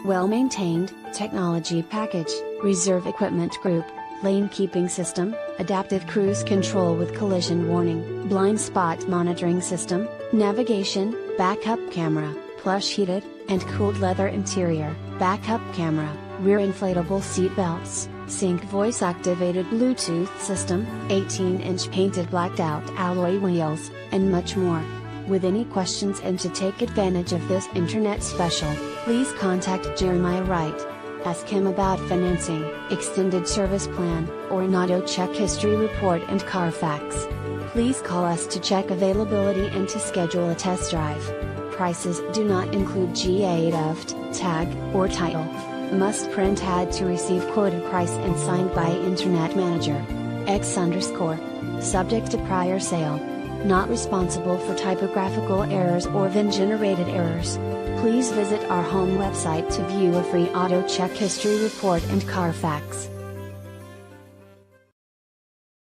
well-maintained, technology package, reserve equipment group, lane keeping system, adaptive cruise control with collision warning, blind spot monitoring system, navigation, backup camera, plush heated, and cooled leather interior, backup camera, rear inflatable seat belts, sync voice activated Bluetooth system, 18-inch painted blacked out alloy wheels, and much more. With any questions and to take advantage of this internet special, please contact Jeremiah Wright. Ask him about financing, extended service plan, or an auto check history report and Carfax. Please call us to check availability and to schedule a test drive. Prices do not include GA Duft, tag, or title. Must print ad to receive quoted price and signed by Internet Manager. X_. Subject to prior sale. Not responsible for typographical errors or VIN-generated errors. Please visit our home website to view a free auto check history report and Carfax.